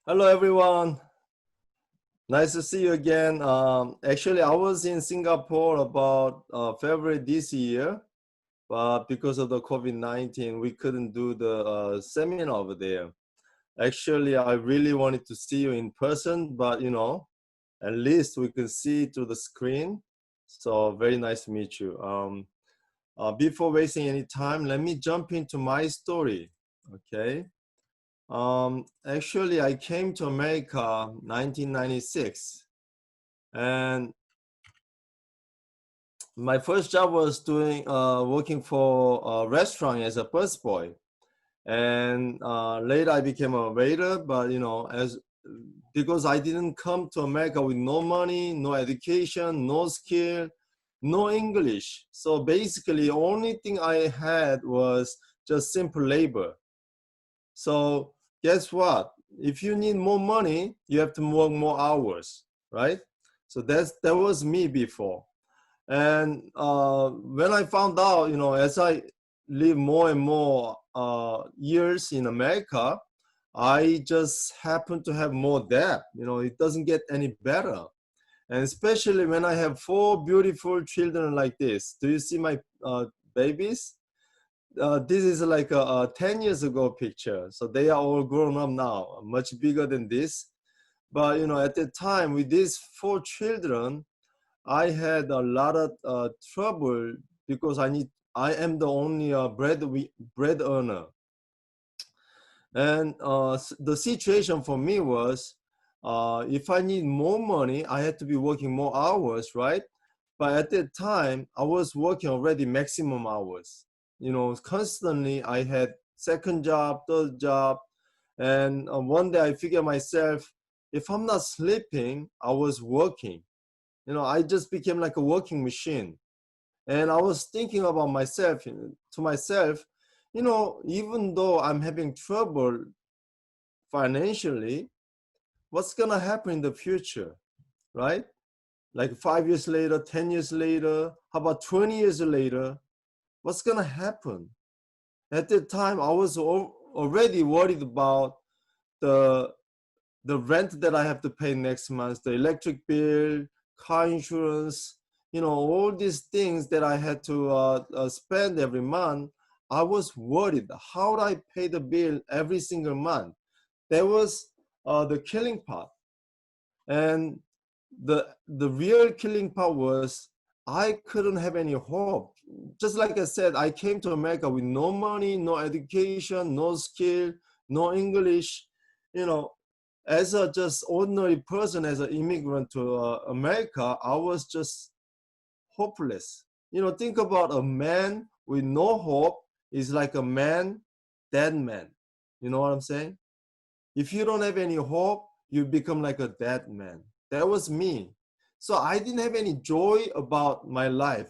Hello, everyone. Nice to see you again. Actually, I was in Singapore about February this year, but because of the COVID-19, we couldn't do the seminar over there. Actually, I really wanted to see you in person, but at least we can see through the screen. So very nice to meet you. Before wasting any time, let me jump into my story. Okay. Actually, I came to America 1996, and my first job was working for a restaurant as a busboy. And later I became a waiter, but because I didn't come to America with no money, no education, no skill, no English. So basically, only thing I had was just simple labor. So guess what? If you need more money, you have to work more hours, right? So that was me before. And when I found out, as I live more and more years in America, I just happen to have more debt. It doesn't get any better. And especially when I have four beautiful children like this. Do you see my babies? This is like a 10 years ago picture. So they are all grown up now, much bigger than this. But at the time with these four children, I had a lot of trouble because I am the only bread earner. And the situation for me was, if I need more money, I had to be working more hours, right? But at that time, I was working already maximum hours. Constantly I had second job, third job. And one day I figured myself, if I'm not sleeping, I was working. I just became like a working machine. And I was thinking about myself, to myself, even though I'm having trouble financially, what's gonna happen in the future, right? Like 5 years later, 10 years later, how about 20 years later? What's gonna happen? At that time, I was already worried about the the rent that I have to pay next month, the electric bill, car insurance, all these things that I had to spend every month. I was worried. How would I pay the bill every single month? That was the killing part. And the real killing part was I couldn't have any hope. Just like I said, I came to America with no money, no education, no skill, no English. You know, as a just ordinary person, as an immigrant to America, I was just hopeless. Think about a man with no hope is like a man, dead man. You know what I'm saying? If you don't have any hope, you become like a dead man. That was me. So I didn't have any joy about my life.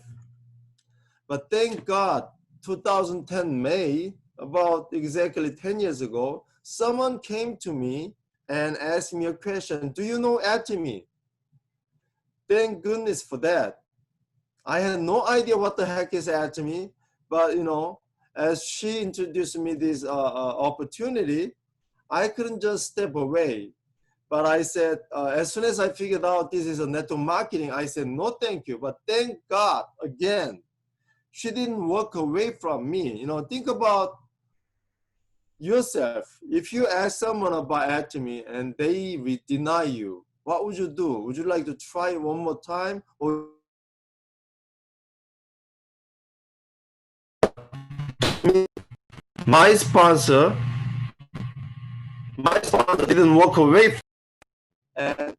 But thank God, 2010 May, about exactly 10 years ago, someone came to me and asked me a question. Do you know Atomy? Thank goodness for that. I had no idea what the heck is Atomy, but as she introduced me this opportunity, I couldn't just step away. But I said, as soon as I figured out this is a network marketing, I said, no, thank you. But thank God, again, she didn't walk away from me. Think about yourself. If you ask someone about Atomy and they deny you, what would you do? Would you like to try it one more time? Or my sponsor, didn't walk away from and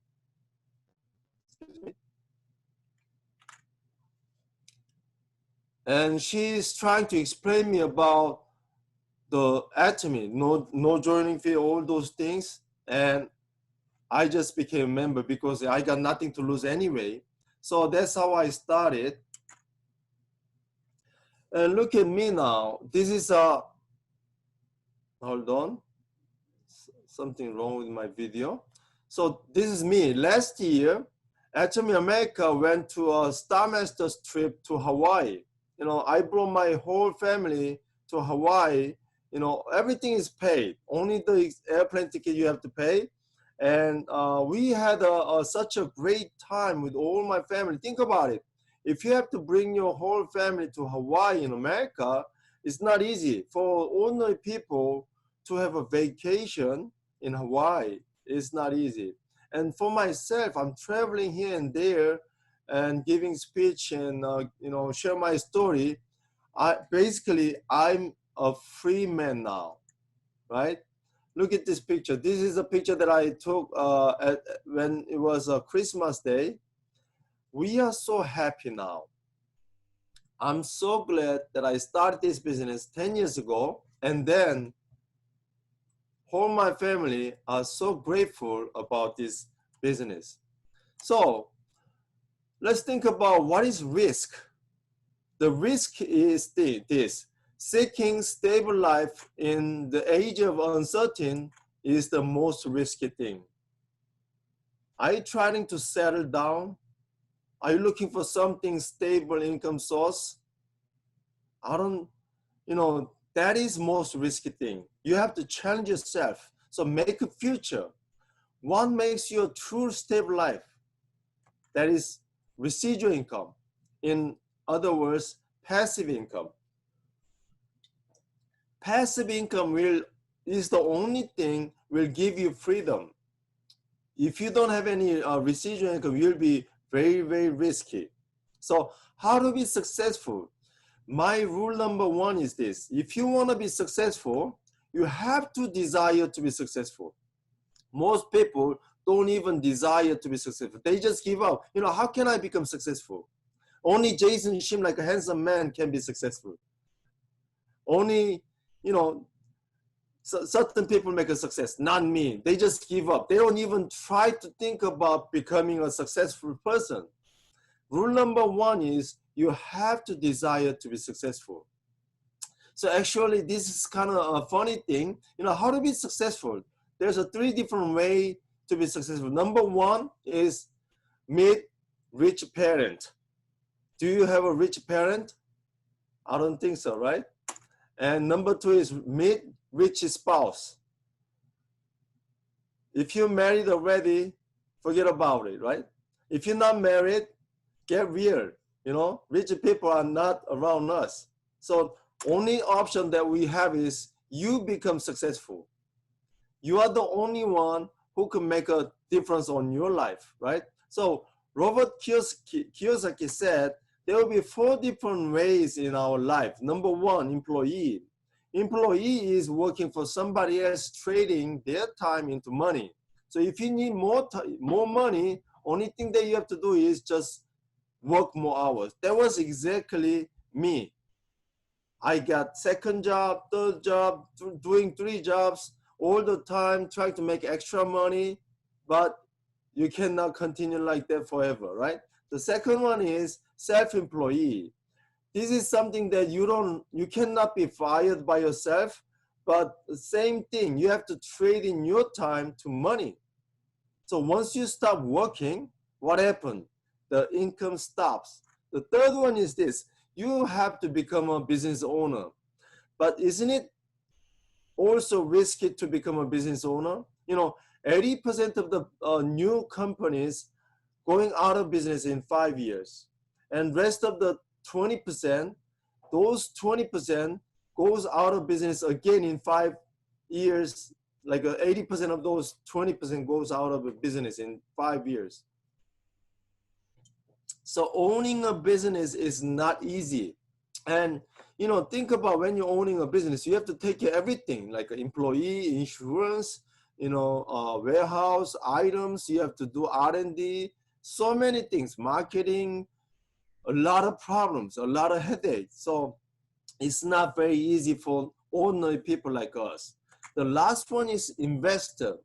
and she's trying to explain me about the Atomy, no joining fee, all those things. And I just became a member because I got nothing to lose anyway. So that's how I started. And look at me now. This is hold on. Something wrong with my video. So this is me. Last year, Atomy America went to a Star Masters trip to Hawaii. I brought my whole family to Hawaii. Everything is paid. Only the airplane ticket you have to pay. And we had such a great time with all my family. Think about it. If you have to bring your whole family to Hawaii in America, it's not easy. For ordinary people to have a vacation in Hawaii, it's not easy. And for myself, I'm traveling here and there and giving speech and share my story. I'm a free man now, right? Look at this picture. This is a picture that I took when it was a Christmas day. We are so happy now. I'm so glad that I started this business 10 years ago, and then all my family are so grateful about this business. So let's think about what is risk. The risk is this: seeking stable life in the age of uncertainty is the most risky thing. Are you trying to settle down? Are you looking for something stable income source? That is most risky thing. You have to challenge yourself. So make a future. What makes you a true stable life? That is residual income. In other words, passive income. Passive income is the only thing will give you freedom. If you don't have any residual income, you'll be very, very risky. So how to be successful? My rule number one is this: if you want to be successful, you have to desire to be successful. Most people don't even desire to be successful. They just give up. How can I become successful? Only Jason Shim, like a handsome man, can be successful. Only, certain people make a success, not me. They just give up. They don't even try to think about becoming a successful person. Rule number one is you have to desire to be successful. So actually, this is kind of a funny thing. How to be successful? There's a 3 different ways to be successful. Number one is meet rich parent. Do you have a rich parent? I don't think so, right? And number 2 is meet rich spouse. If you're married already, forget about it, right? If you're not married, get real. Rich people are not around us. So only option that we have is you become successful. You are the only one who can make a difference on your life, right? So Robert Kiyosaki said there will be 4 different ways in our life. Number 1, employee. Employee is working for somebody else, trading their time into money. So if you need more money, only thing that you have to do is just work more hours. That was exactly me. I got second job, third job, doing 3 jobs all the time, trying to make extra money, but you cannot continue like that forever, right? The second one is self-employee. This is something that you cannot be fired by yourself, but the same thing, you have to trade in your time to money. So once you stop working, what happened? The income stops. The third one is this: you have to become a business owner. But isn't it also risky to become a business owner? 80% of the new companies going out of business in 5 years. And rest of the 20%, those 20% goes out of business again in 5 years. Like 80% of those 20% goes out of business in 5 years. So owning a business is not easy. And think about when you're owning a business, you have to take care of everything, like employee, insurance, warehouse items. You have to do R&D, so many things, marketing, a lot of problems, a lot of headaches. So it's not very easy for ordinary people like us. The last one is investor.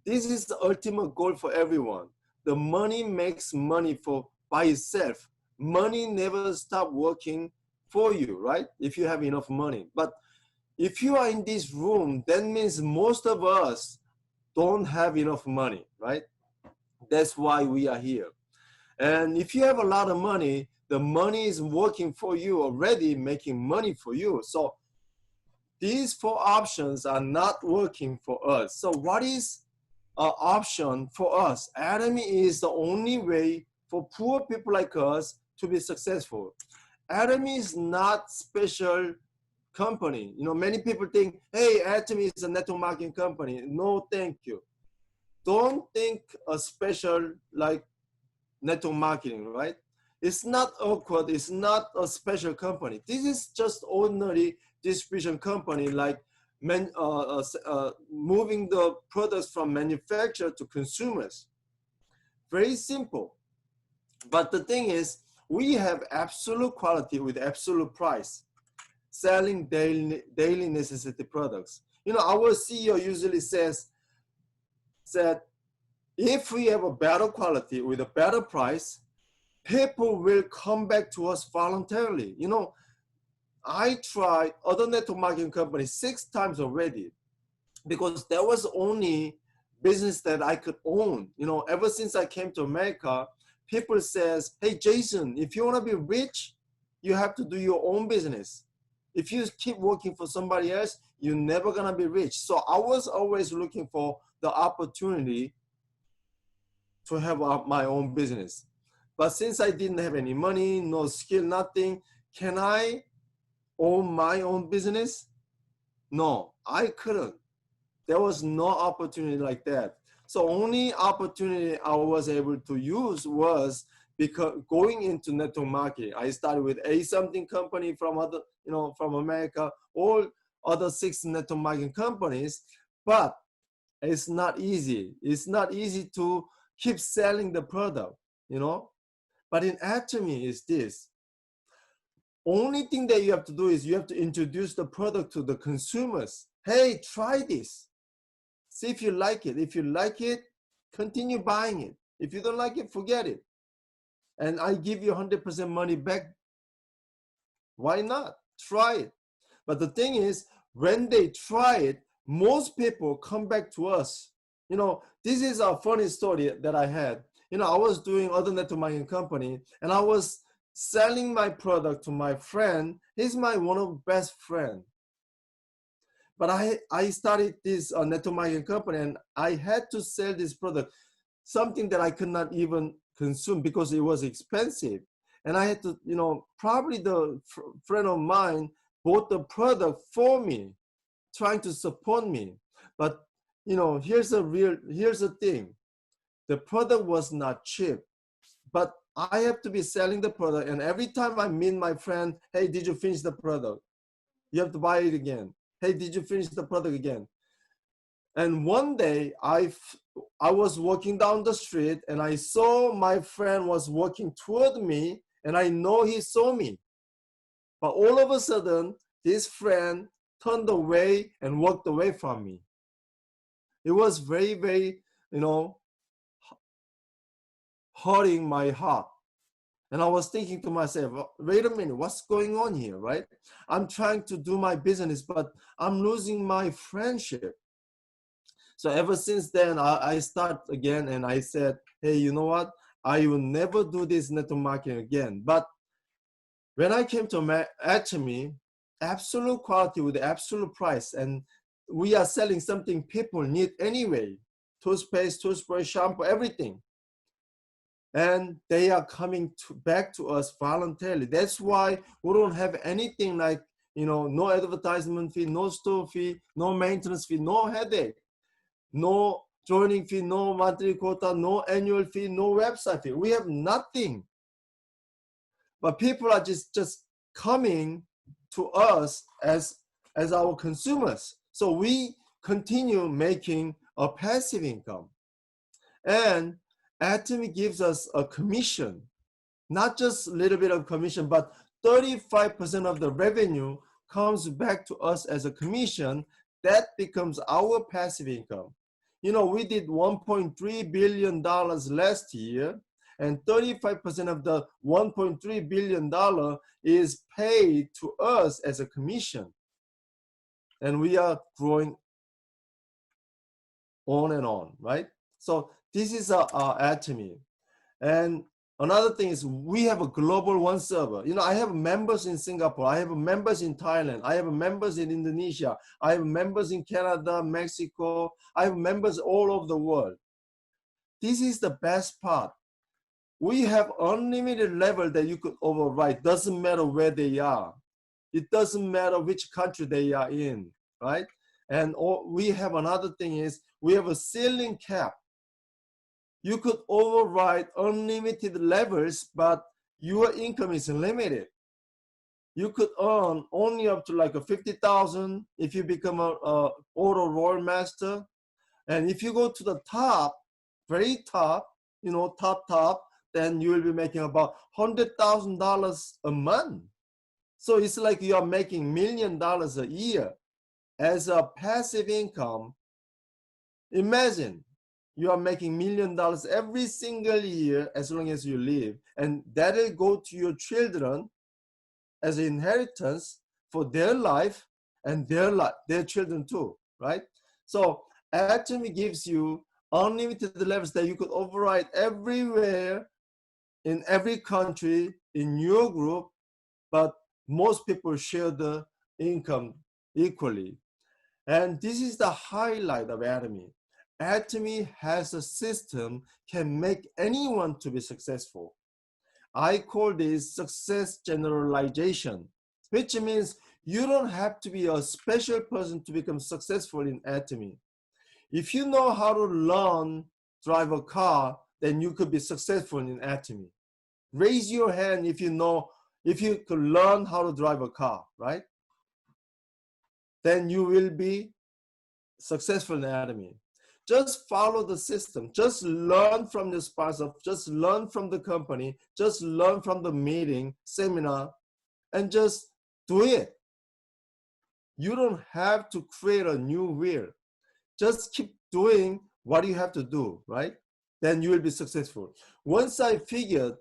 This is the ultimate goal for everyone. The money makes money by itself. Money never stops working for you, right? If you have enough money. But if you are in this room, that means most of us don't have enough money, right? That's why we are here. And if you have a lot of money, the money is working for you already, making money for you. So these 4 options are not working for us. So what is option for us. Atomy is the only way for poor people like us to be successful. Atomy is not special company. You know, many people think, hey, Atomy is a network marketing company. No, thank you. Don't think a special like network marketing, right? It's not awkward. It's not a special company. This is just ordinary distribution company, like moving the products from manufacturer to consumers. Very simple. But the thing is, we have absolute quality with absolute price, selling daily necessity products. You know, our CEO usually says that if we have a better quality with a better price, people will come back to us voluntarily. You know, I tried other network marketing companies 6 times already because that was only business that I could own. You know, ever since I came to America, people says, hey, Jason, if you want to be rich, you have to do your own business. If you keep working for somebody else, you're never going to be rich. So I was always looking for the opportunity to have my own business. But since I didn't have any money, no skill, nothing, can I own my own business? No, I couldn't. There was no opportunity like that. So only opportunity I was able to use was because going into network marketing. I started with a something company from other, you know, from America, all other 6 network marketing companies, but it's not easy. It's not easy to keep selling the product, you know. But in Atomy is this. Only thing that you have to do is you have to introduce the product to the consumers. Hey, try this. See if you like it. If you like it, continue buying it. If you don't like it, forget it. And I give you 100% money back. Why not? Try it. But the thing is, when they try it, most people come back to us. You know, this is a funny story that I had. You know, I was doing other network marketing company, and I was selling my product to my friend. He's my one of best friend. But I started this network marketing company, and I had to sell this product, something that I could not even consume because it was expensive. And I had to, you know, probably the friend of mine bought the product for me, trying to support me. But, you know, here's the thing. The product was not cheap, but I have to be selling the product. And every time I meet my friend, hey, did you finish the product? You have to buy it again. Hey, did you finish the product again? And one day I was walking down the street and I saw my friend was walking toward me, and I know he saw me. But all of a sudden, this friend turned away and walked away from me. It was very, very, you know, hurting my heart. And I was thinking to myself, wait a minute, what's going on here, right? I'm trying to do my business, but I'm losing my friendship. So ever since then, I start again, and I said, hey, you know what? I will never do this network marketing again. But when I came to Atomy, absolute quality with absolute price, and we are selling something people need anyway, toothpaste, toothbrush, shampoo, everything. And they are coming back to us voluntarily. That's why we don't have anything like, you know, no advertisement fee, no store fee, no maintenance fee, no headache, no joining fee, no monthly quota, no annual fee, no website fee. We have nothing. But people are just coming to us as our consumers. So we continue making a passive income. And Atomy gives us a commission, not just a little bit of commission, but 35% of the revenue comes back to us as a commission. That becomes our passive income. You know, we did $1.3 billion last year, and 35% of the $1.3 billion is paid to us as a commission. And we are growing on and on, right? So this is our Atomy. And Another thing is we have a global one server. You know, I have members in Singapore. I have members in Thailand. I have members in Indonesia. I have members in Canada, Mexico. I have members all over the world. This is the best part. We have unlimited level that you could override. Doesn't matter where they are. It doesn't matter which country they are in, right? And we have another thing is we have a ceiling cap. You could override unlimited levels, but your income is limited. You could earn only up to like a 50,000 if you become a auto roll master. And if you go to the top, very top, you know, top, then you will be making about $100,000 a month. So it's like you are making $1 million a year as a passive income. Imagine you are making $1 million every single year as long as you live, and that will go to your children as an inheritance for their life and their children too, right? So Atomy gives you unlimited levels that you could override everywhere in every country in your group, but most people share the income equally. And this is the highlight of Atomy. Atomy has a system can make anyone to be successful. I call this success generalization, which means you don't have to be a special person to become successful in Atomy. If you know how to learn drive a car, then you could be successful in Atomy. Raise your hand if you could learn how to drive a car, right? Then you will be successful in Atomy. Just follow the system. Just learn from the sponsor. Just learn from the company. Just learn from the meeting, seminar, and just do it. You don't have to create a new wheel. Just keep doing what you have to do, right? Then you will be successful. Once I figured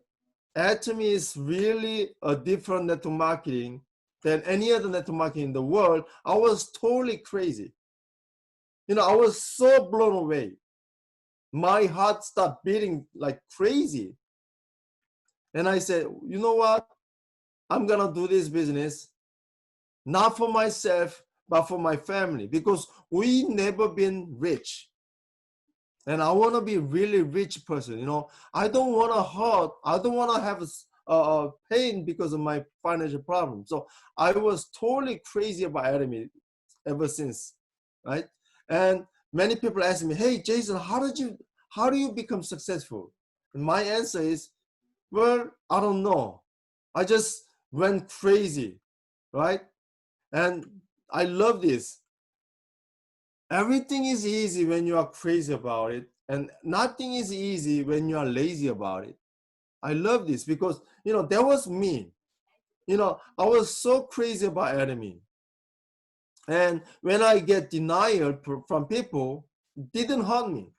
Atomy is really a different network marketing than any other network marketing in the world, I was totally crazy. You know, I was so blown away. My heart started beating like crazy. And I said, you know what? I'm gonna do this business, not for myself, but for my family, because we never been rich. And I wanna be a really rich person, you know. I don't wanna hurt, I don't wanna have pain because of my financial problem. So I was totally crazy about Atomy ever since, right? And many people ask me, hey, Jason, how do you become successful? And my answer is, well, I don't know. I just went crazy, right? And I love this. Everything is easy when you are crazy about it, and nothing is easy when you are lazy about it. I love this because, you know, that was me. You know, I was so crazy about Atomy. And when I get denial from people, it didn't hurt me.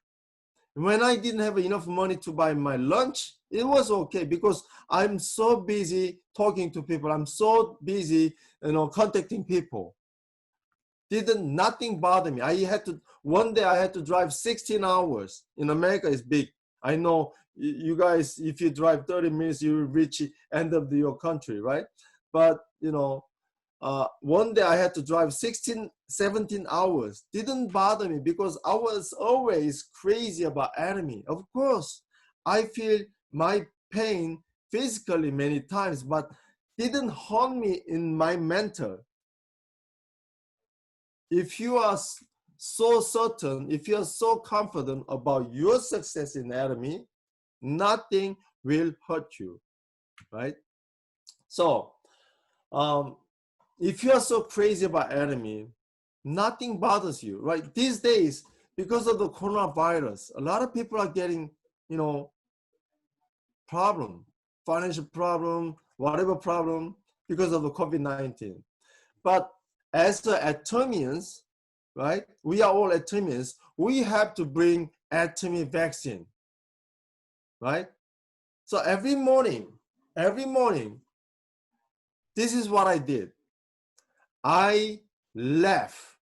When I didn't have enough money to buy my lunch, it was okay because I'm so busy talking to people. I'm so busy, you know, contacting people. Nothing bother me. One day I had to drive 16 hours. In America, it's big. I know you guys, if you drive 30 minutes, you will reach the end of your country, right? But, you know, one day I had to drive 16, 17 hours. Didn't bother me because I was always crazy about Atomy. Of course, I feel my pain physically many times, but didn't hurt me in my mental. If you are so certain, if you are so confident about your success in Atomy, nothing will hurt you, right? So, if you are so crazy about Atomy, nothing bothers you, right? These days, because of the coronavirus, a lot of people are getting, you know, financial problem, whatever problem, because of the COVID-19. But as the Atomians, right? We are all Atomians. We have to bring Atomy vaccine, right? So every morning, this is what I did. I laugh.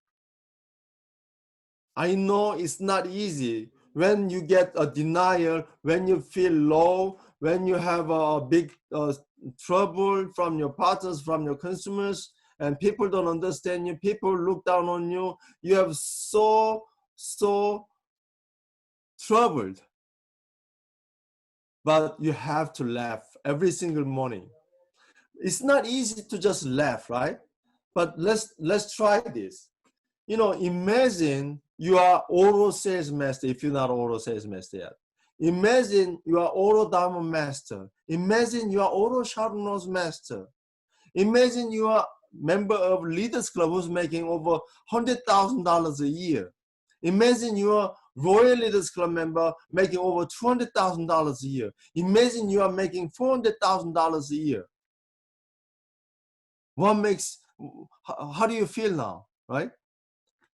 I know it's not easy when you get a denial, when you feel low, when you have a big trouble from your partners, from your consumers, and people don't understand you, people look down on you, you have so troubled. But you have to laugh every single morning. It's not easy to just laugh, right? But let's try this. You know, imagine you are auto sales master if you're not auto sales master yet. Imagine you are auto diamond master. Imagine you are auto sharpener's master. Imagine you are member of Leaders Club who's making over $100,000 a year. Imagine you are Royal Leaders Club member making over $200,000 a year. Imagine you are making $400,000 a year. How do you feel now, right?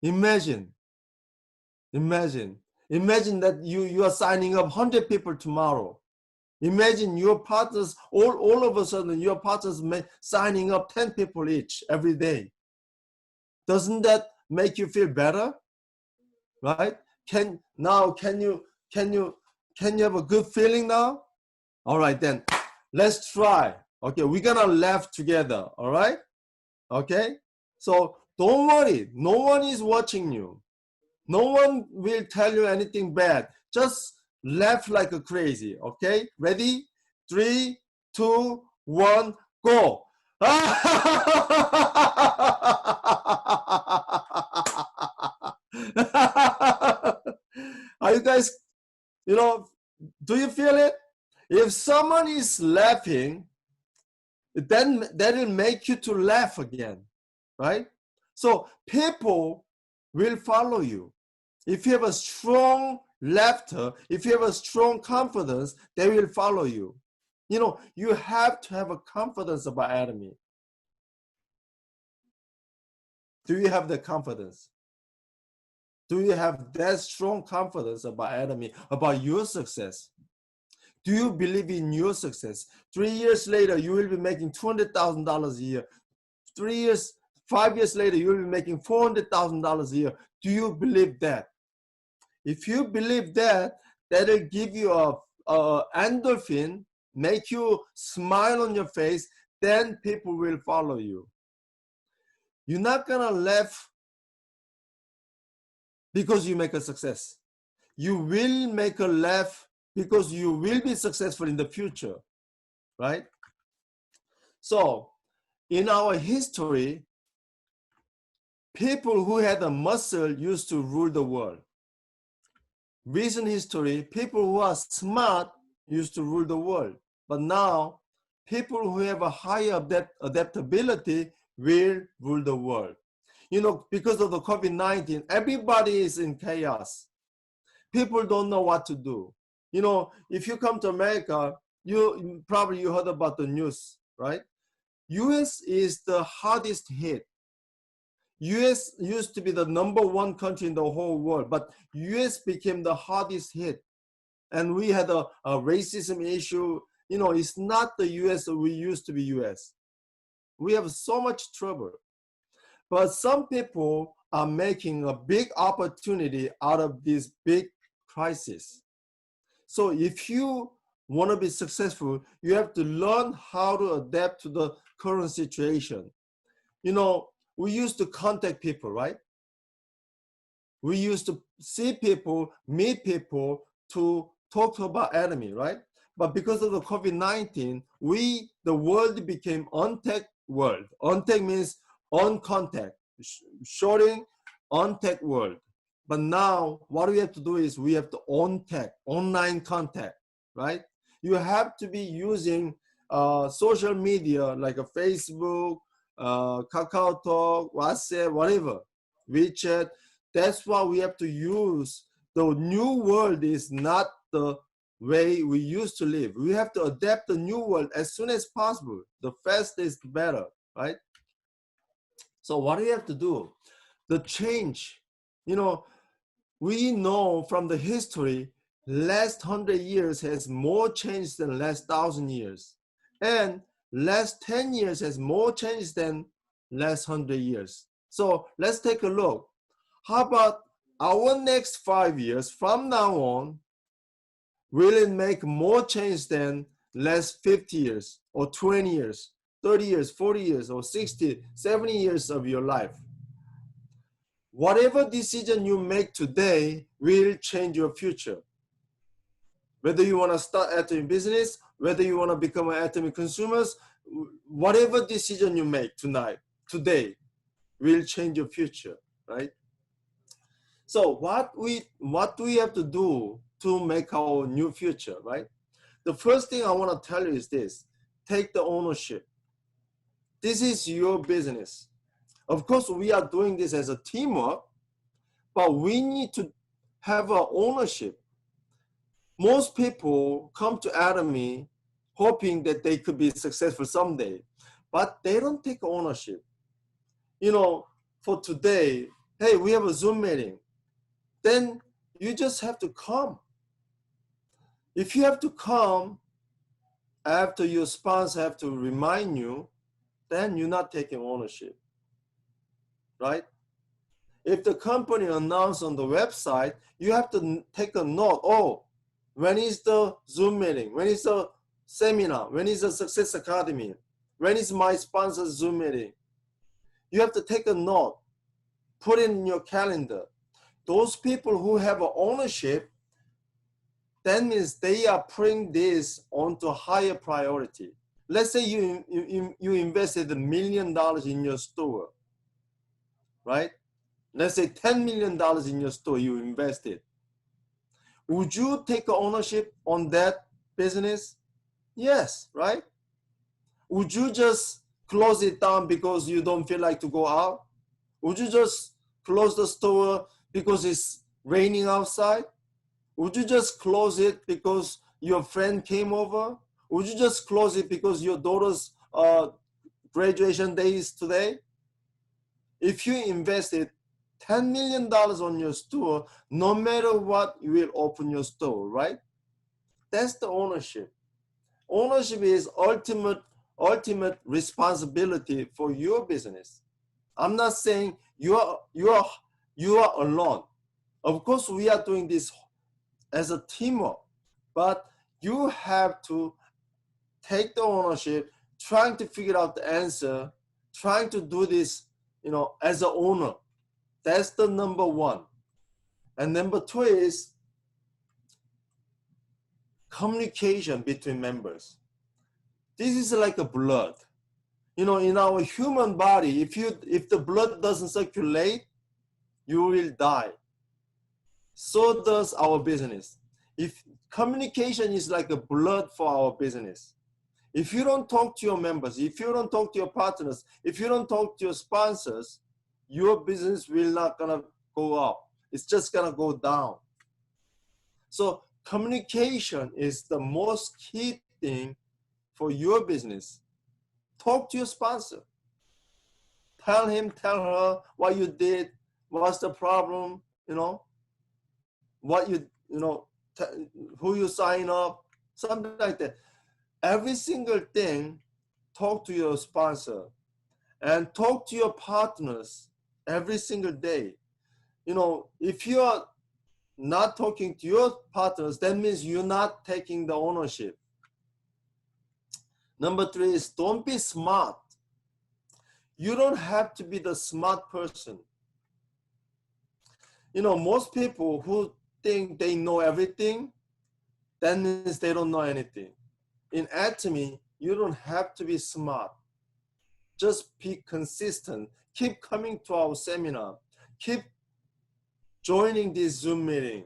Imagine that you are signing up 100 people tomorrow. Imagine your partners, all of a sudden, your partners signing up 10 people each every day. Doesn't that make you feel better? Right? Can you have a good feeling now? All right, then let's try. Okay, we're gonna laugh together. All right? Okay? So don't worry, no one is watching you. No one will tell you anything bad. Just laugh like a crazy. Okay? Ready? 3, 2, 1, go. Are you guys, you know, do you feel it? If someone is laughing, then that will make you to laugh again, right? So people will follow you. If you have a strong laughter, if you have a strong confidence, they will follow you. You know, you have to have a confidence about Atomy. Do you have the confidence? Do you have that strong confidence about Atomy, about your success? Do you believe in your success? 3 years later, you will be making $200,000 a year. 5 years later, you will be making $400,000 a year. Do you believe that? If you believe that, that'll give you a endorphin, make you smile on your face, then people will follow you. You're not gonna laugh because you make a success. You will make a laugh because you will be successful in the future, right? So in our history, people who had a muscle used to rule the world. Recent history, people who are smart used to rule the world. But now, people who have a higher adaptability will rule the world. You know, because of the COVID-19, everybody is in chaos. People don't know what to do. You know, if you come to America, you heard about the news, right? US is the hardest hit. US used to be the #1 country in the whole world, but US became the hardest hit. And we had a racism issue. You know, it's not the US that we used to be US. We have so much trouble. But some people are making a big opportunity out of this big crisis. So if you want to be successful, you have to learn how to adapt to the current situation. You know, we used to contact people, right? We used to see people, meet people to talk about Atomy, right? But because of the COVID-19, the world became on-tech world. On-tech means on contact, shorting on-tech world. But now what we have to do is we have to on-tech, online contact, right? You have to be using social media like a Facebook, KakaoTalk, WhatsApp, whatever, WeChat. That's why we have to use. The new world is not the way we used to live. We have to adapt the new world as soon as possible. The faster is the better, right? So what do you have to do? The change, you know, we know from the history, last 100 years has more change than last 1,000 years. And last 10 years has more change than last 100 years. So let's take a look. How about our next 5 years from now on, will it make more change than last 50 years or 20 years, 30 years, 40 years, or 60, 70 years of your life. Whatever decision you make today will change your future. Whether you want to start Atomy business, whether you want to become an Atomy consumers, whatever decision you make today will change your future, right? So what do we have to do to make our new future, right? The first thing I want to tell you is this: take the ownership. This is your business. Of course, we are doing this as a teamwork, but we need to have an ownership. Most people come to Atomy hoping that they could be successful someday, but they don't take ownership. You know, for today, hey, we have a Zoom meeting. Then you just have to come. If you have to come after your sponsor have to remind you, then you're not taking ownership, right? If the company announced on the website, you have to take a note. Oh, when is the Zoom meeting? When is the seminar? When is the Success Academy? When is my sponsor's Zoom meeting? You have to take a note, put it in your calendar. Those people who have ownership, that means they are putting this onto higher priority. Let's say you invested $1 million in your store, right? Let's say $10 million in your store you invested. Would you take ownership on that business? Yes, right? Would you just close it down because you don't feel like to go out? Would you just close the store because it's raining outside? Would you just close it because your friend came over? Would you just close it because your daughter's graduation day is today? If you invested $10 million on your store, no matter what, you will open your store, right? That's the ownership. Ownership is ultimate responsibility for your business. I'm not saying you are alone. Of course, we are doing this as a teamwork, but you have to take the ownership, trying to figure out the answer, trying to do this, as an owner. That's the number one. And number two is communication between members. This is like a blood. In our human body, if the blood doesn't circulate, you will die. So does our business. If communication is like a blood for our business, if you don't talk to your members, if you don't talk to your partners, if you don't talk to your sponsors, your business will not gonna go up. It's just gonna go down. So communication is the most key thing for your business. Talk to your sponsor. Tell him, tell her what you did, what's the problem, what who you sign up, something like that. Every single thing, talk to your sponsor and talk to your partners every single day. If you are not talking to your partners, that means you're not taking the ownership. Number three is don't be smart. You don't have to be the smart person. Most people who think they know everything, that means they don't know anything. In Atomy, you don't have to be smart. Just be consistent. Keep coming to our seminar. Keep joining this Zoom meeting.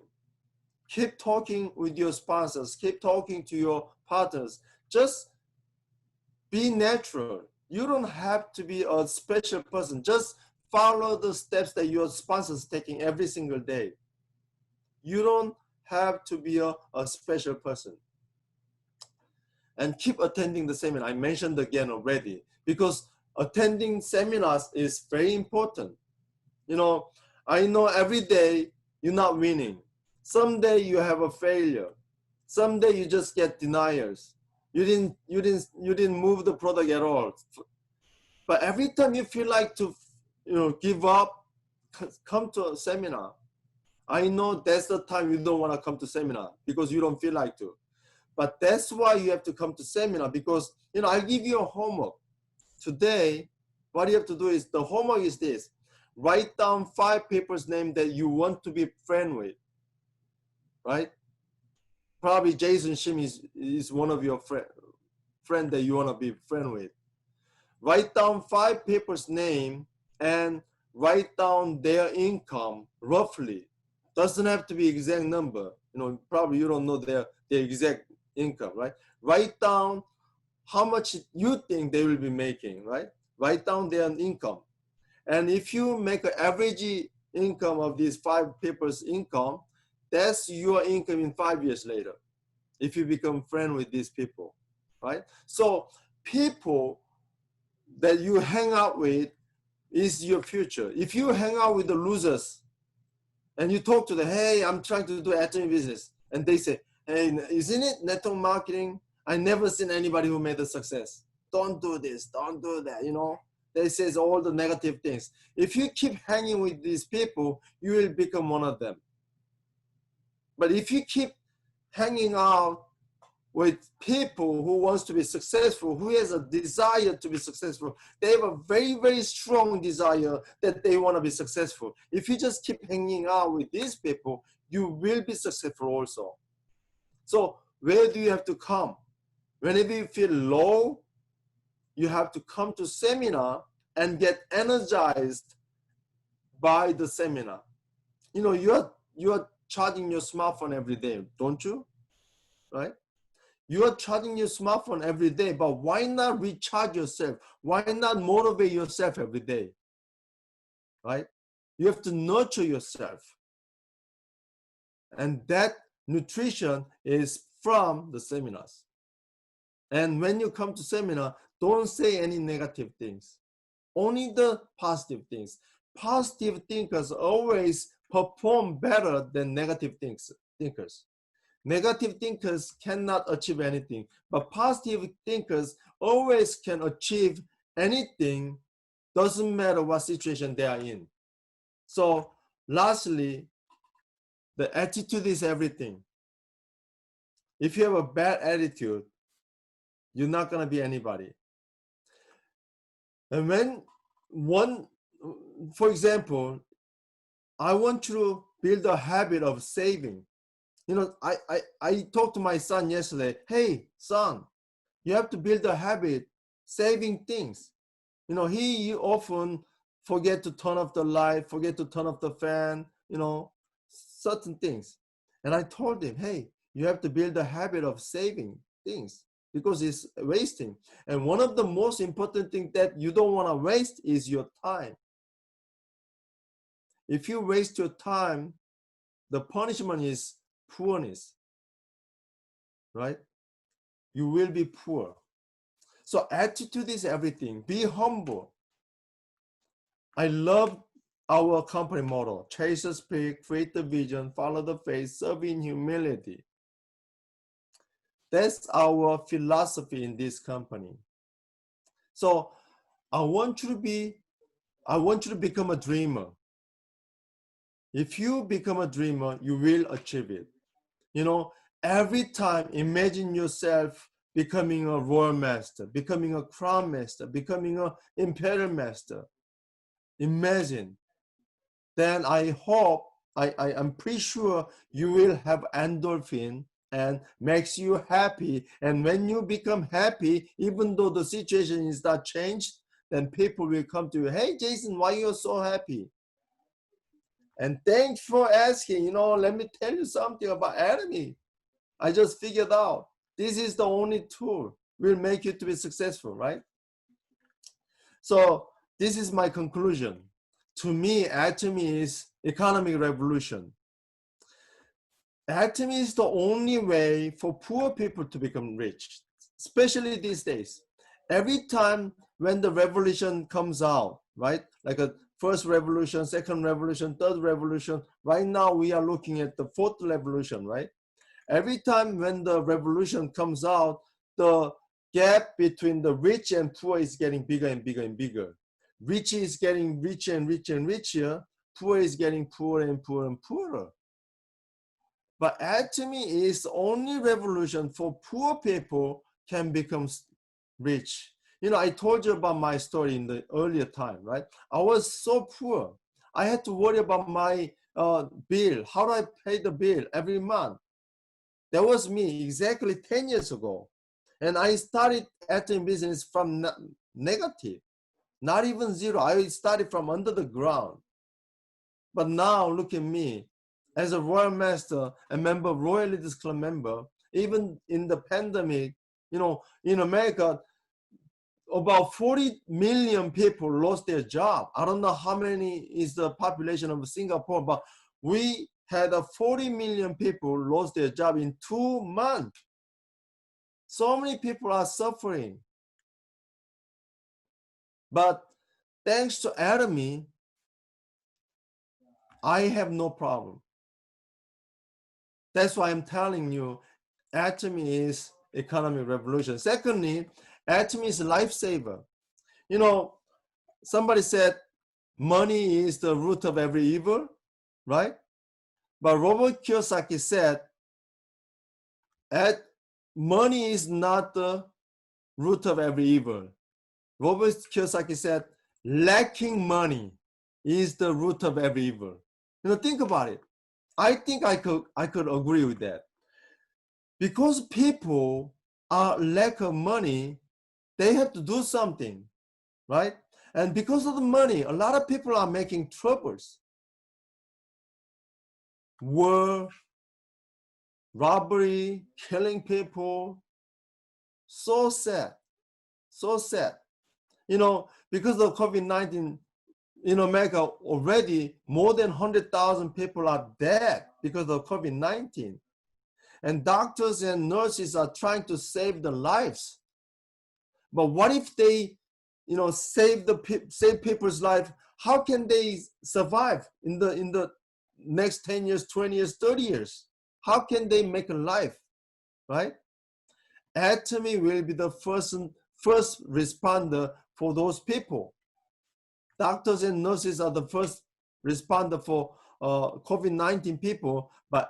Keep talking with your sponsors. Keep talking to your partners. Just be natural. You don't have to be a special person. Just follow the steps that your sponsor is taking every single day. You don't have to be a special person. And keep attending the seminar. I mentioned again already, because attending seminars is very important. I know every day you're not winning. Someday you have a failure. Someday you just get deniers. You didn't move the product at all. But every time you feel like to give up, come to a seminar. I know that's the time you don't want to come to seminar because you don't feel like to. But that's why you have to come to seminar, because I give you a homework. Today, what you have to do is, the homework is this: write down 5 people's name that you want to be friend with, right? Probably Jason Shim is one of your friend that you want to be friend with. Write down 5 people's name and write down their income roughly. Doesn't have to be exact number. Probably you don't know their exact income, right? Write down how much you think they will be making, right? Write down their income. And if you make an average income of these 5 people's income, that's your income in 5 years later, if you become friend with these people, right? So people that you hang out with is your future. If you hang out with the losers and you talk to them, hey, I'm trying to do Atomy business, and they say, hey, isn't it network marketing? I never seen anybody who made a success. Don't do this, don't do that, They say all the negative things. If you keep hanging with these people, you will become one of them. But if you keep hanging out with people who wants to be successful, who has a desire to be successful, they have a very, very strong desire that they want to be successful. If you just keep hanging out with these people, you will be successful also. So where do you have to come? Whenever you feel low, you have to come to seminar and get energized by the seminar. You are charging your smartphone every day, don't you? Right? You are charging your smartphone every day, but why not recharge yourself? Why not motivate yourself every day? Right? You have to nurture yourself. And that nutrition is from the seminars. And when you come to seminar, don't say any negative things. Only the positive things. Positive thinkers always perform better than negative thinkers. Negative thinkers cannot achieve anything, but positive thinkers always can achieve anything, doesn't matter what situation they are in. So lastly, the attitude is everything. If you have a bad attitude, you're not going to be anybody. And for example, I want you to build a habit of saving. I talked to my son yesterday. Hey, son, you have to build a habit saving things. He often forget to turn off the light, forget to turn off the fan, certain things. And I told him, hey, you have to build a habit of saving things because it's wasting. And one of the most important things that you don't want to waste is your time. If you waste your time, the punishment is poorness, right? You will be poor. So attitude is everything. Be humble. I love our company model. Chase the spirit, create the vision, follow the faith, serve in humility. That's our philosophy in this company. So I want you to become a dreamer. If you become a dreamer, you will achieve it. Every time imagine yourself becoming a royal master, becoming a crown master, becoming an imperial master. Imagine. Then I'm pretty sure you will have endorphin and makes you happy. And when you become happy, even though the situation is not changed, then people will come to you, hey, Jason, why you're so happy? And thanks for asking. Let me tell you something about Atomy. I just figured out this is the only tool will make you to be successful, right? So this is my conclusion. To me, Atomy is economic revolution. Atomy is the only way for poor people to become rich, especially these days. Every time when the revolution comes out, right? Like a first revolution, second revolution, third revolution. Right now we are looking at the fourth revolution, right? Every time when the revolution comes out, the gap between the rich and poor is getting bigger and bigger and bigger. Rich is getting richer and richer and richer. Poor is getting poorer and poorer and poorer. But Atomy is the only revolution for poor people can become rich. You know, I told you about my story in the earlier time, right? I was so poor. I had to worry about my bill. How do I pay the bill every month? That was me exactly 10 years ago. And I started Atomy business from negative, not even zero. I started from under the ground. But now look at me, as a Royal Master, a member, Royal Leaders Club member, even in the pandemic, you know, in America, about 40 million people lost their job. I don't know how many is the population of Singapore, but we had 40 million people lost their job in 2 months. So many people are suffering. But thanks to Atomy, I have no problem. That's why I'm telling you, Atomy is economic revolution. Secondly, Atomy is a lifesaver. You know, somebody said money is the root of every evil, right? But Robert Kiyosaki said, money is not the root of every evil. Robert Kiyosaki said, lacking money is the root of every evil. You know, think about it. I think I could agree with that. Because people are lack of money, they have to do something, right? And because of the money, a lot of people are making troubles. War, robbery, killing people. So sad, so sad. You know, because of COVID-19, in America already more than 100,000 people are dead because of COVID-19. And doctors and nurses are trying to save the lives. But what if they, you know, save people's life? How can they survive in the next 10 years, 20 years, 30 years? How can they make a life, right? Atomy will be the first responder for those people. Doctors and nurses are the first responder for COVID-19 people, but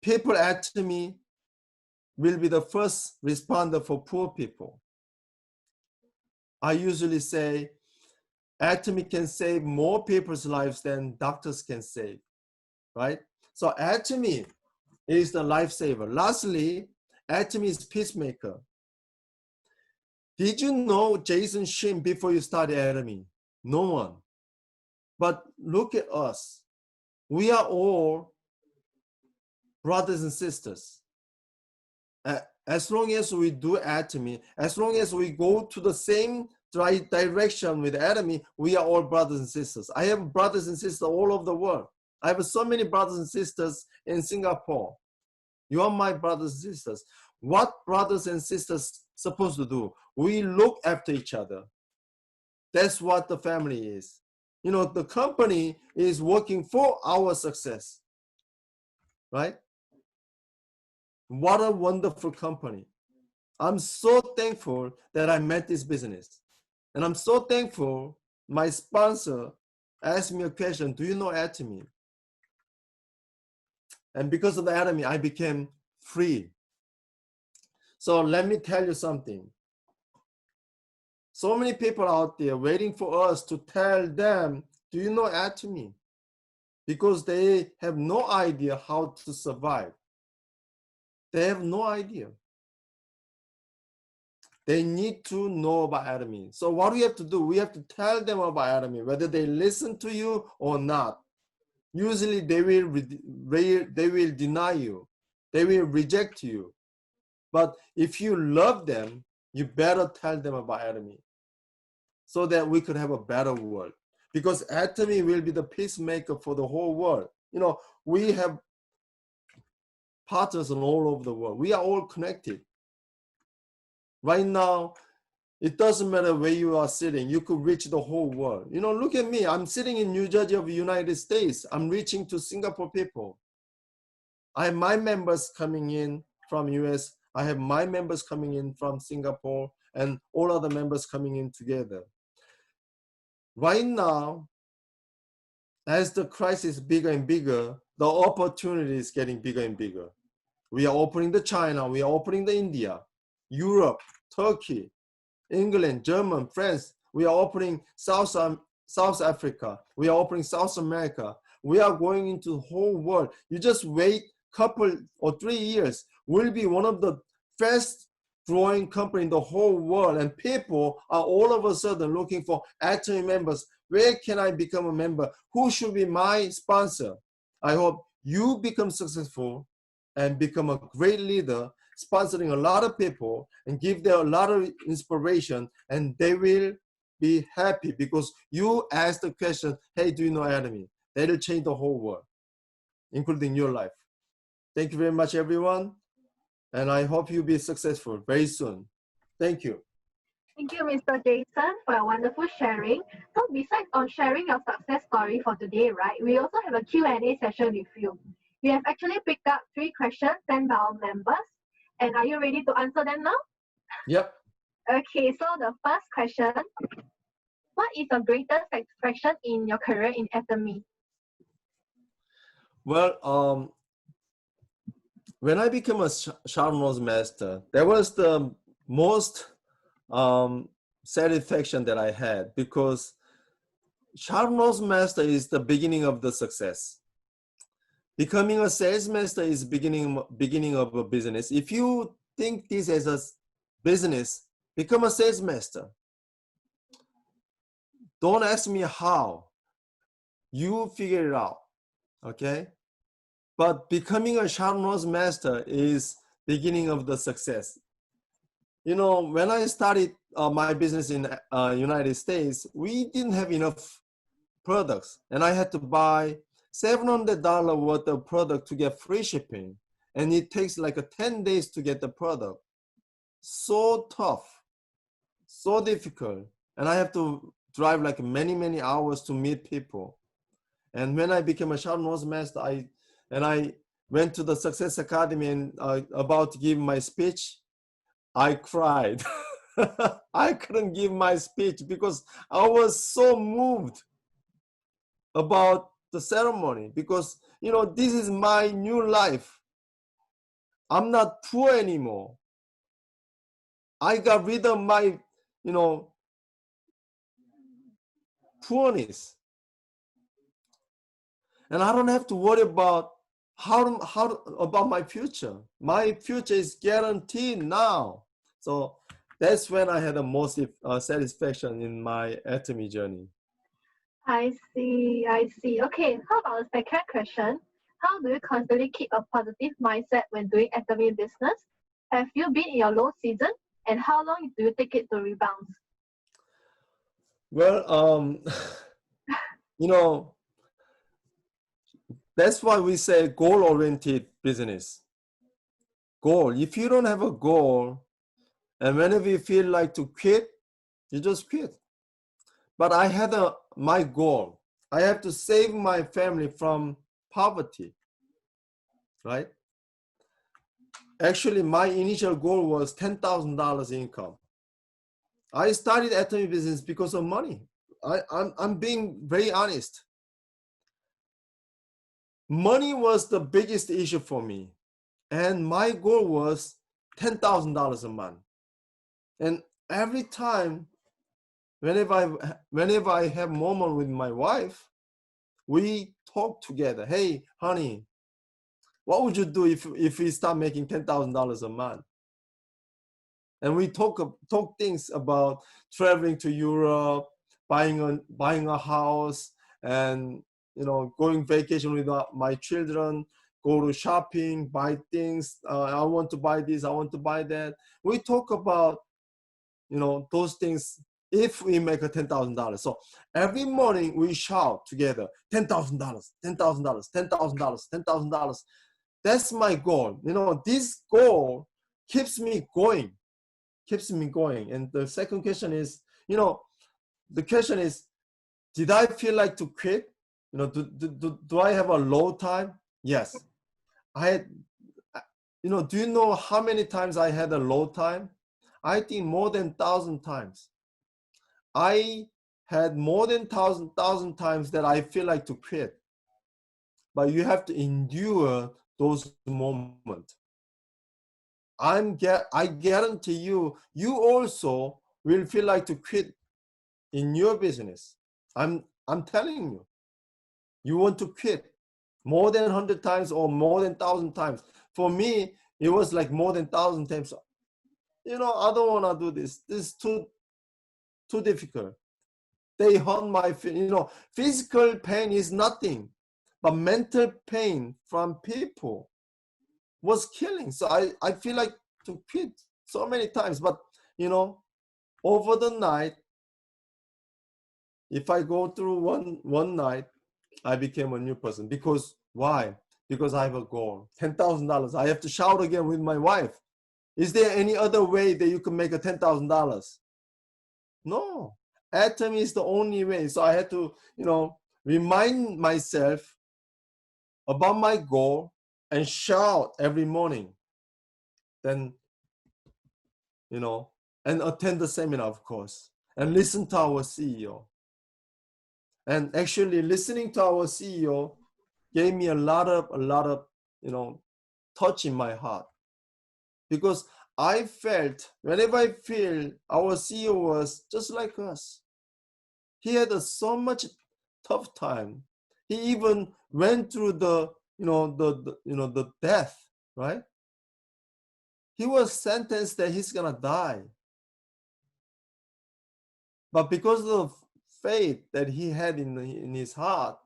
people Atomy will be the first responder for poor people. I usually say Atomy can save more people's lives than doctors can save, right? So Atomy is the lifesaver. Lastly, Atomy is peacemaker. Did you know Jason Shim before you started Atomy? No one. But look at us. We are all brothers and sisters. As long as we do Atomy, as long as we go to the same right direction with Atomy, we are all brothers and sisters. I have brothers and sisters all over the world. I have so many brothers and sisters in Singapore. You are my brothers and sisters. What brothers and sisters supposed to do? We look after each other. That's what the family is. You know, the company is working for our success, right? What a wonderful company. I'm so thankful that I met this business. And I'm so thankful my sponsor asked me a question, do you know Atomy? And because of the Atomy, I became free. So let me tell you something. So many people out there waiting for us to tell them, do you know Atomy? Because they have no idea how to survive. They have no idea. They need to know about Atomy. So what we have to do, we have to tell them about Atomy, whether they listen to you or not. Usually they will deny you. They will reject you. But if you love them, you better tell them about Atomy so that we could have a better world. Because Atomy will be the peacemaker for the whole world. You know, we have partners all over the world. We are all connected. Right now, it doesn't matter where you are sitting. You could reach the whole world. You know, look at me. I'm sitting in New Jersey of the United States. I'm reaching to Singapore people. I have my members coming in from US. I have my members coming in from Singapore and all other members coming in together. Right now, as the crisis is bigger and bigger, the opportunity is getting bigger and bigger. We are opening the China, we are opening the India, Europe, Turkey, England, German, France. We are opening South Africa. We are opening South America. We are going into the whole world. You just wait couple or 3 years. We'll be one of the fast growing company in the whole world, and people are all of a sudden looking for Atomy members. Where can I become a member? Who should be my sponsor? I hope you become successful and become a great leader, sponsoring a lot of people and give them a lot of inspiration, and they will be happy because you asked the question, hey, do you know Atomy? That'll change the whole world, including your life. Thank you very much, everyone. And I hope you'll be successful very soon. Thank you. Thank you, Mr. Jason, for your wonderful sharing. So besides on sharing your success story for today, right, we also have a Q&A session with you. We have actually picked up 3 questions sent by our members. And are you ready to answer them now? Yep. Okay, so the first question, what is your greatest satisfaction in your career in Atomy? Well, when I became a Sharp master, that was the most satisfaction that I had, because Sharp master is the beginning of the success. Becoming a sales master is beginning of a business. If you think this as a business, become a sales master. Don't ask me how. You figure it out, okay? But becoming a Sharp master is beginning of the success. You know, when I started my business in United States, we didn't have enough products, and I had to buy $700 worth of product to get free shipping, and it takes like 10 days to get the product. So tough, so difficult, and I have to drive like many hours to meet people. And when I became a Sharp master, I went to the Success Academy and about to give my speech, I cried. I couldn't give my speech because I was so moved about the ceremony, because, you know, this is my new life. I'm not poor anymore. I got rid of my, you know, poorness. And I don't have to worry about how about my future. My future is guaranteed now. So that's when I had the most satisfaction in my Atomy journey. I see. Okay, how about the second question? How do you constantly keep a positive mindset when doing Atomy business? Have you been in your low season? And how long do you take it to rebound? Well, you know, that's why we say goal-oriented business. Goal. If you don't have a goal, and whenever you feel like to quit, you just quit. But I had my goal. I have to save my family from poverty, right? Actually, my initial goal was $10,000 income. I started Atomy business because of money. I'm being very honest. Money was the biggest issue for me. And my goal was $10,000 a month. And every time, whenever I have moment with my wife, we talk together. Hey, honey, what would you do if we start making $10,000 a month? And we talk things about traveling to Europe, buying a house, and, you know, going vacation with my children, go to shopping, buy things. I want to buy this, I want to buy that. We talk about, you know, those things if we make a $10,000. So every morning we shout together, $10,000, $10,000, $10,000, $10,000. That's my goal. You know, this goal keeps me going. And the second question is, you know, the question is, did I feel like to quit? You know, do I have a low time? Yes. I had, you know, do you know how many times I had a low time? I think more than 1,000 times. I had more than 1,000 times that I feel like to quit. but you have to endure those moments. I guarantee you, you also will feel like to quit in your business. I'm telling you, you want to quit more than 100 times or more than 1,000 times. For me, it was like more than 1,000 times. You know, I don't want to do this. This is too difficult. They hurt my feelings. You know, physical pain is nothing, but mental pain from people was killing. So I feel like to quit so many times. But, you know, over the night, if I go through one night, I became a new person. Because why? Because I have a goal, $10,000. I have to shout again with my wife. Is there any other way that you can make a $10,000? No. Atomy is the only way. So I had to, you know, remind myself about my goal and shout every morning. Then, you know, and attend the seminar, of course, and listen to our CEO. And actually listening to our CEO gave me a lot of, you know, touch in my heart. Because I felt, whenever I feel, our CEO was just like us. He had so much tough time. He even went through the death, right? He was sentenced that he's gonna die. But because of the faith that he had in his heart,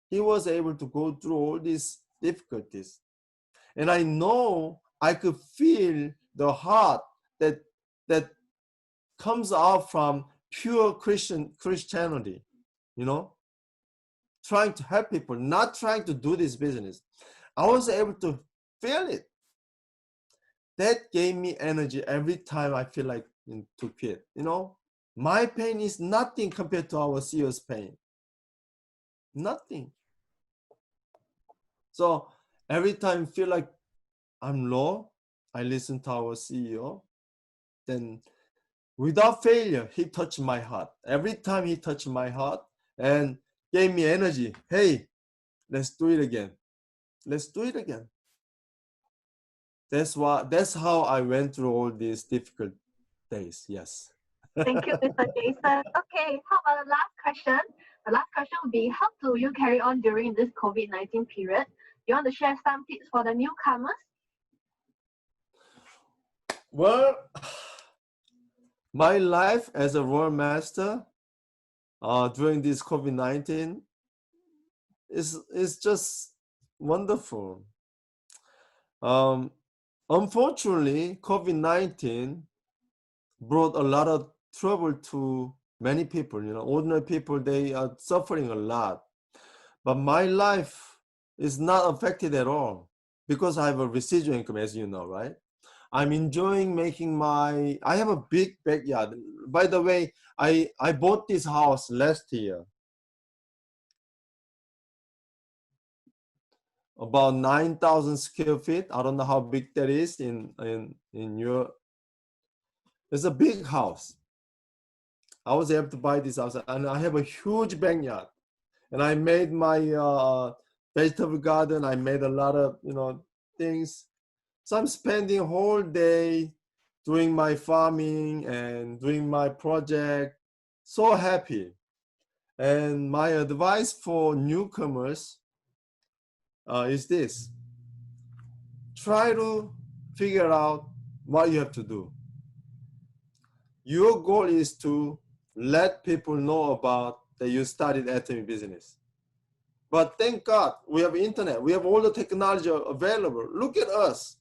he was able to go through all these difficulties. And I know I could feel the heart that comes out from pure Christianity, you know, trying to help people, not trying to do this business. I was able to feel it. That gave me energy every time I feel like to quit. You know, my pain is nothing compared to our CEO's pain. Nothing. So every time I feel like I'm low, I listen to our CEO. Then without failure, he touched my heart. Every time he touched my heart and gave me energy. Hey, let's do it again. Let's do it again. That's how I went through all these difficult days. Yes. Thank you, Mr. Jason. Okay, how about the last question? The last question would be, how do you carry on during this COVID-19 period? You want to share some tips for the newcomers? Well, my life as a Royal Master during this COVID-19 is just wonderful. Unfortunately, COVID-19 brought a lot of trouble to many people. You know, ordinary people, they are suffering a lot. But my life is not affected at all because I have a residual income, as you know, right? I'm enjoying making I have a big backyard. By the way, I bought this house last year. About 9,000 square feet. I don't know how big that is in your, it's a big house. I was able to buy this house and I have a huge backyard. And I made my vegetable garden. I made a lot of, you know, things. So I'm spending a whole day doing my farming and doing my project. So happy. And my advice for newcomers is this. Try to figure out what you have to do. Your goal is to let people know about that you started Atomy business. But thank God we have internet. We have all the technology available. Look at us.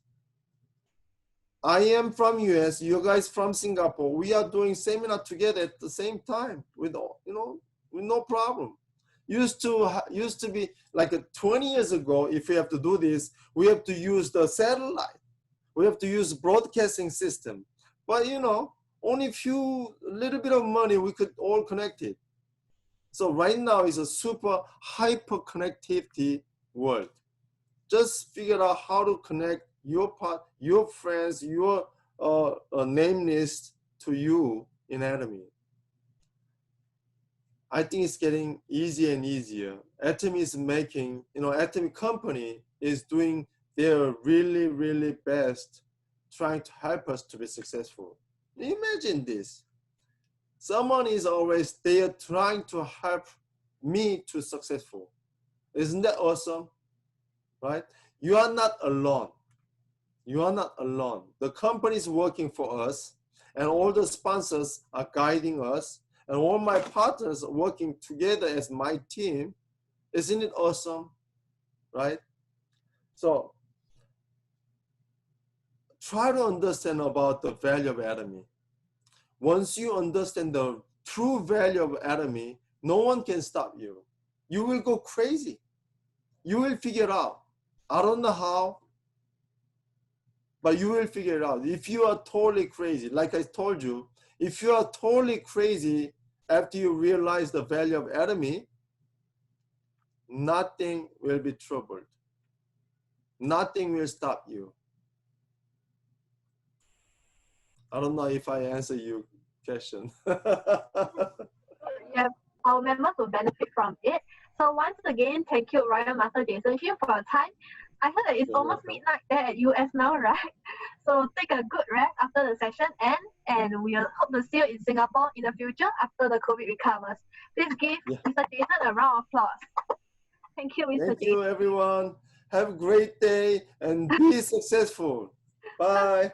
I am from US, you guys from Singapore. We are doing seminar together at the same time with, you know, with no problem. Used to be like 20 years ago, if we have to do this, we have to use the satellite. We have to use broadcasting system. But you know, only little bit of money, we could all connect it. So right now is a super hyper connectivity world. Just figure out how to connect your friends, your name list to you in Atomy. I think it's getting easier and easier. Atomy is making, Atomy company is doing their really, really best trying to help us to be successful. Imagine this. Someone is always there trying to help me to successful. Isn't that awesome? Right? You are not alone. You are not alone. The company is working for us, and all the sponsors are guiding us, and all my partners are working together as my team. Isn't it awesome? Right? So try to understand about the value of Atomy. Once you understand the true value of Atomy, no one can stop you. You will go crazy. You will figure it out. I don't know how, but you will figure it out. If you are totally crazy, like I told you, if you are totally crazy after you realize the value of Atomy, nothing will be troubled. Nothing will stop you. I don't know if I answer your question. Yeah, our members will benefit from it. So once again, thank you, Royal Master Jason Shim, for your time. I heard that it's You're almost welcome. midnight there at US now, right? So take a good rest after the session ends, and we hope to see you in Singapore in the future after the COVID recovers. Please give Yeah. Mr. Jason a round of applause. Thank you, Mr. Thank Jason. you, everyone. Have a great day and be successful. Bye.